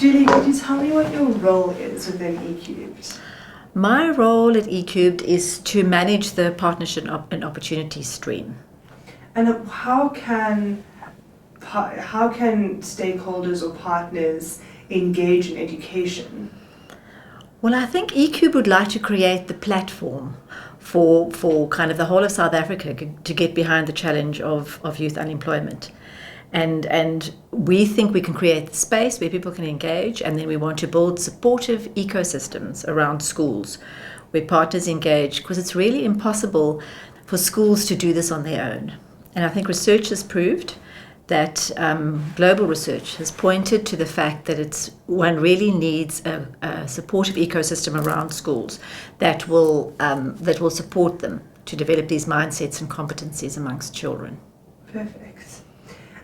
Julie, could you tell me what your role is within eCubed? My role at eCubed is to manage the partnership and opportunity stream. And how can stakeholders or partners engage in education? Well, I think eCubed would like to create the platform for kind of the whole of South Africa to get behind the challenge of youth unemployment. And we think we can create the space where people can engage, and then we want to build supportive ecosystems around schools where partners engage, because it's really impossible for schools to do this on their own. And I think research has proved that global research has pointed to the fact that one really needs a supportive ecosystem around schools that will support them to develop these mindsets and competencies amongst children. Perfect.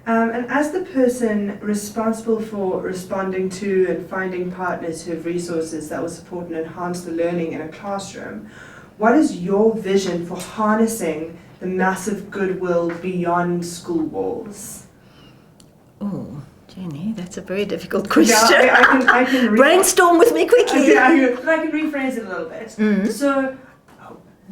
And as the person responsible for responding to and finding partners who have resources that will support and enhance the learning in a classroom, what is your vision for harnessing the massive goodwill beyond school walls? Oh, Jenny, that's a very difficult question. Yeah, I can brainstorm with me quickly. I can rephrase it a little bit. Mm-hmm. So,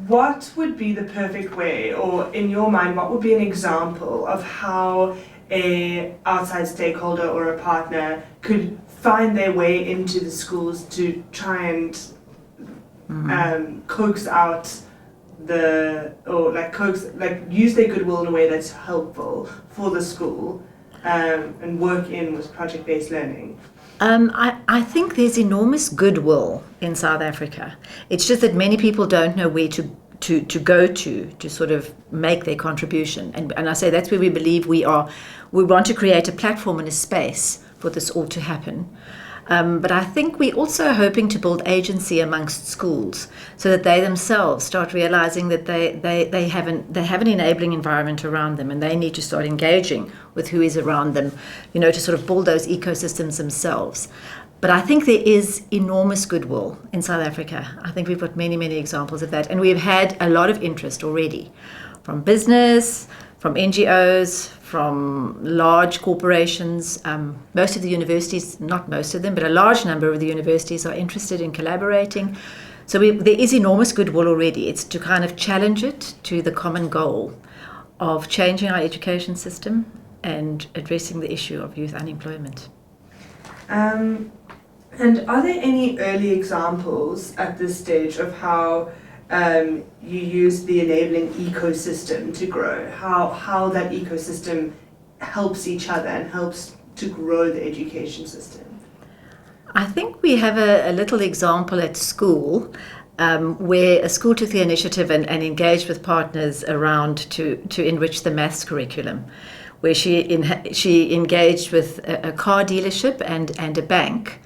what would be the perfect way, or in your mind, what would be an example of how a outside stakeholder or a partner could find their way into the schools to try and coax out use their goodwill in a way that's helpful for the school, and work in with project-based learning? I think there's enormous goodwill in South Africa. It's just that many people don't know where to go to sort of make their contribution. And I say that's where we believe we want to create a platform and a space for this all to happen. But I think we're also hoping to build agency amongst schools so that they themselves start realizing that they have an enabling environment around them, and they need to start engaging with who is around them, to sort of build those ecosystems themselves. But I think there is enormous goodwill in South Africa. I think we've got many, many examples of that. And we've had a lot of interest already from business, from NGOs, from large corporations. Most of the universities, not most of them, but a large number of the universities are interested in collaborating. So there is enormous goodwill already. It's to kind of challenge it to the common goal of changing our education system and addressing the issue of youth unemployment. And are there any early examples at this stage of how you use the enabling ecosystem to grow? How that ecosystem helps each other and helps to grow the education system? I think we have a little example at school where a school took the initiative and engaged with partners around to enrich the maths curriculum, where she engaged with a car dealership and a bank.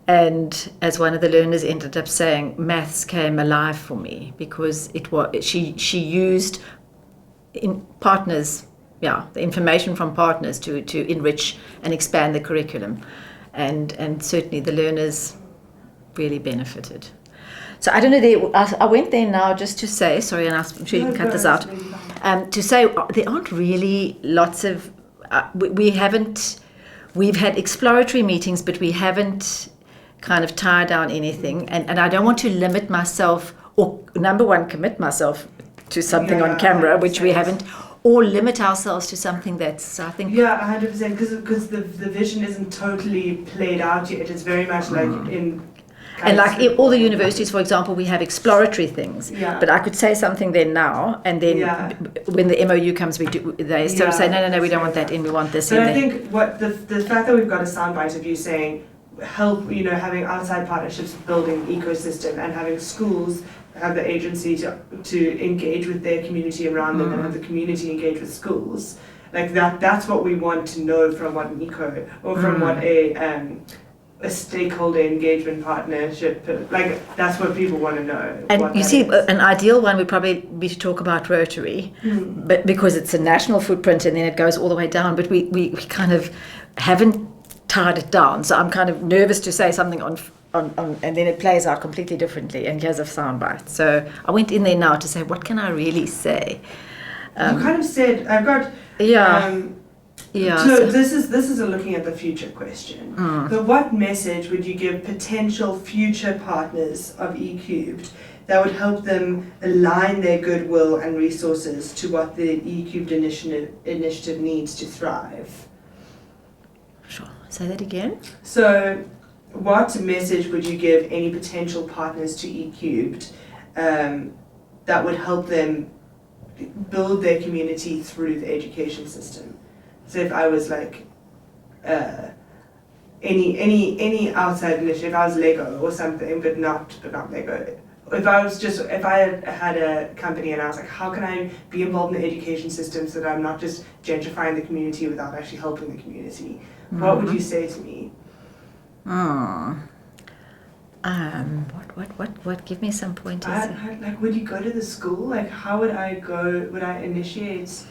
And as one of the learners ended up saying, maths came alive for me because she used the information from partners to enrich and expand the curriculum, and certainly the learners really benefited. So I don't know. I went there now just to say sorry, and I'm sure you can cut this out. To say there aren't really lots of. We've had exploratory meetings, but we haven't kind of tie down anything, and I don't want to limit myself, or number one, commit myself to something on camera, which we haven't, or limit ourselves to something that's, I think... Yeah, 100%, because the vision isn't totally played out yet. It's very much like in... And like all the universities, for example, we have exploratory things. Yeah. But I could say something then now, and then when the MOU comes, they sort of say, no, we don't want that in, we want this in. But I think what the fact that we've got a soundbite of you saying, help, having outside partnerships, building ecosystem, and having schools have the agency to engage with their community around them, and have the community engage with schools, like that's what we want to know from what an eco, or from what a stakeholder engagement partnership, like that's what people want to know. And you see, an ideal one would probably be to talk about Rotary, but because it's a national footprint and then it goes all the way down, but we kind of haven't tied it down, so I'm kind of nervous to say something on and then it plays out completely differently, and here's a soundbite. So I went in there now to say, what can I really say? You kind of said, I've got Yeah. So this is a looking at the future question. But what message would you give potential future partners of eCubed that would help them align their goodwill and resources to what the eCubed initiative needs to thrive? Sure. Say that again. So, what message would you give any potential partners to eCubed that would help them build their community through the education system? So if I was like any outside initiative, if I was Lego or something, but not Lego. If I had a company and I was like, how can I be involved in the education system so that I'm not just gentrifying the community without actually helping the community? What would you say to me? What? Give me some pointers. Like, would you go to the school? Like, how would I go? Would I initiate?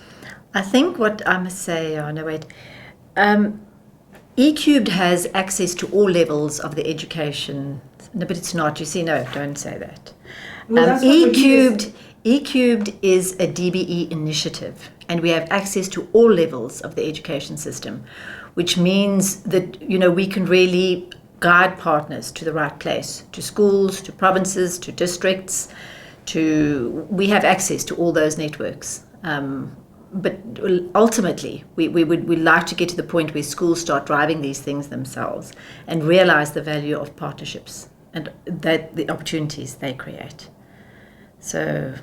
I think what I must say, eCubed has access to all levels of the education. No, but it's not. You see, no, don't say that. Well, that's what eCubed is a DBE initiative, and we have access to all levels of the education system, which means that we can really guide partners to the right place, to schools, to provinces, to districts. We have access to all those networks. But ultimately, we'd like to get to the point where schools start driving these things themselves and realize the value of partnerships and that the opportunities they create. So,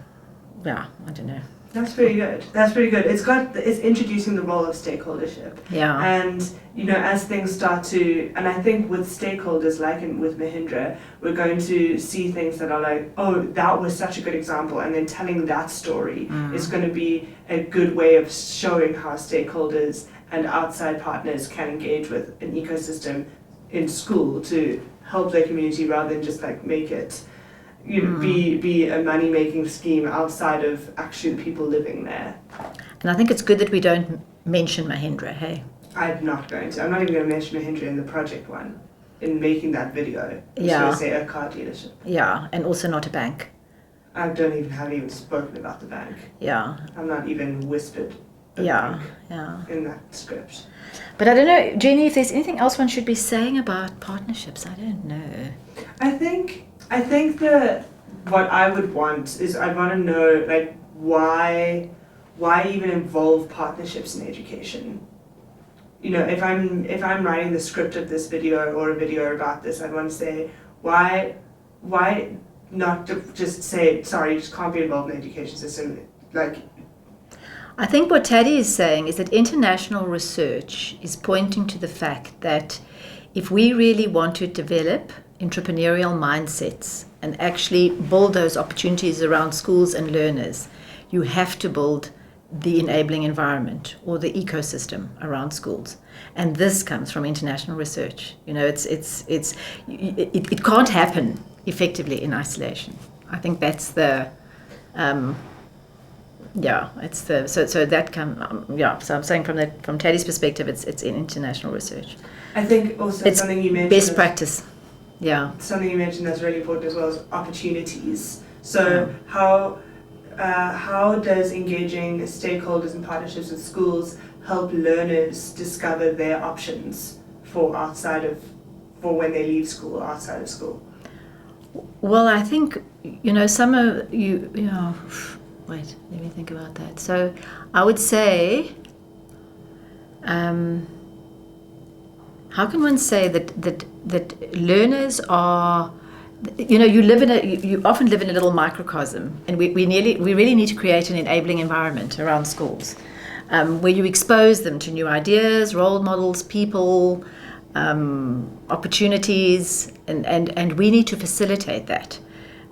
yeah, I don't know. That's pretty good. It's introducing the role of stakeholdership. Yeah. And as things start to, and I think with stakeholders like with Mahindra, we're going to see things that are like, oh, that was such a good example, and then telling that story is going to be a good way of showing how stakeholders and outside partners can engage with an ecosystem in school to help their community rather than just like make it be a money-making scheme outside of actually the people living there. And I think it's good that we don't mention Mahindra, hey? I'm not even going to mention Mahindra in the project one, in making that video. I'm just Yeah. going to say a car dealership. Yeah, and also not a bank. I haven't even spoken about the bank. Yeah. I'm not even whispered a Yeah, bank yeah. in that script. But I don't know, Jenny, if there's anything else one should be saying about partnerships, I don't know. I think that what I would want is I'd want to know like why even involve partnerships in education. If I'm writing the script of this video or a video about this, I'd want to say why not to just say sorry, you just can't be involved in the education system. Like, I think what Taddy is saying is that international research is pointing to the fact that if we really want to develop entrepreneurial mindsets and actually build those opportunities around schools and learners, you have to build the enabling environment or the ecosystem around schools. And this comes from international research. It can't happen effectively in isolation. I think that's the so I'm saying from Teddy's perspective, it's in international research. I think also It's something you mentioned best practice. Yeah. Something you mentioned that's really important as well is opportunities. So how does engaging stakeholders and partnerships with schools help learners discover their options for when they leave school or outside of school? Well, I think some of wait, let me think about that. So I would say, how can one say that learners are, you often live in a little microcosm, and we really need to create an enabling environment around schools, where you expose them to new ideas, role models, people, opportunities, and we need to facilitate that,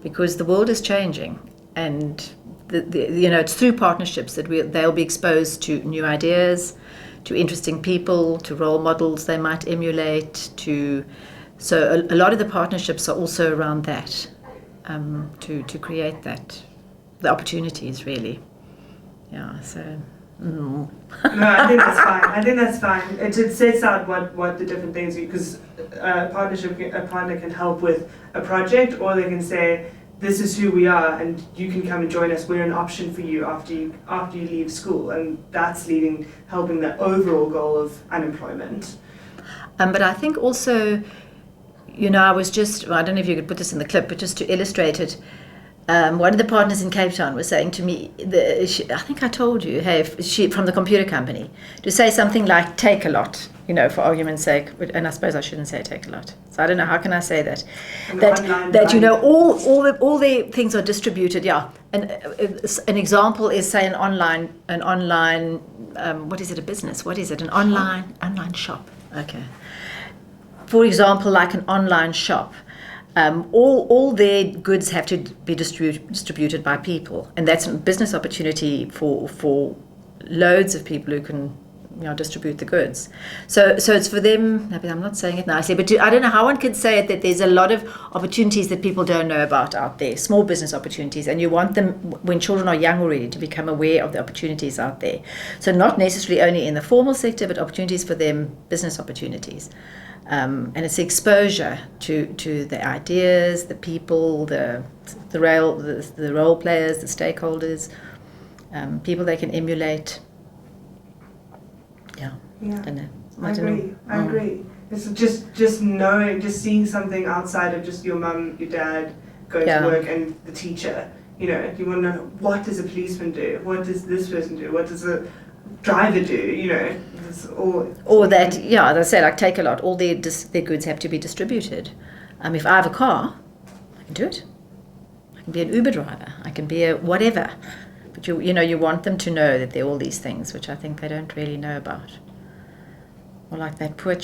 because the world is changing, and it's through partnerships that they'll be exposed to new ideas, to interesting people, to role models they might emulate. So a lot of the partnerships are also around that, to create that, the opportunities really. Yeah. So. No, I think that's fine. It sets out what the different things, because a partner can help with a project, or they can say this is who we are, and you can come and join us. We're an option for you after you leave school, and that's helping the overall goal of unemployment. But I think also, I don't know if you could put this in the clip, but just to illustrate it, one of the partners in Cape Town was saying to me, I think I told you, hey, she from the computer company, to say something like "take a lot," for argument's sake, and I suppose I shouldn't say "take a lot." So I don't know, how can I say that? All the things are distributed. Yeah, and an example is, say, an online what is it? A business? What is it? An online shop. Okay. For example, like an online shop. All their goods have to be distributed by people, and that's a business opportunity for loads of people who can distribute the goods. So it's for them. I'm not saying it nicely, but I don't know how one could say it, that there's a lot of opportunities that people don't know about out there, small business opportunities, and you want them, when children are young already, to become aware of the opportunities out there. So not necessarily only in the formal sector, but opportunities for them, business opportunities. And it's exposure to the ideas, the people, the role players, the stakeholders, people they can emulate. Yeah. I agree. It's just knowing, just seeing something outside of just your mum, your dad going to work, and the teacher. You want to know, what does a policeman do? What does this person do? What does a driver do? Or that, they say, like, take a lot. All their goods have to be distributed. If I have a car, I can do it. I can be an Uber driver. I can be a whatever. But you want them to know that there are all these things which I think they don't really know about. Or like that poor child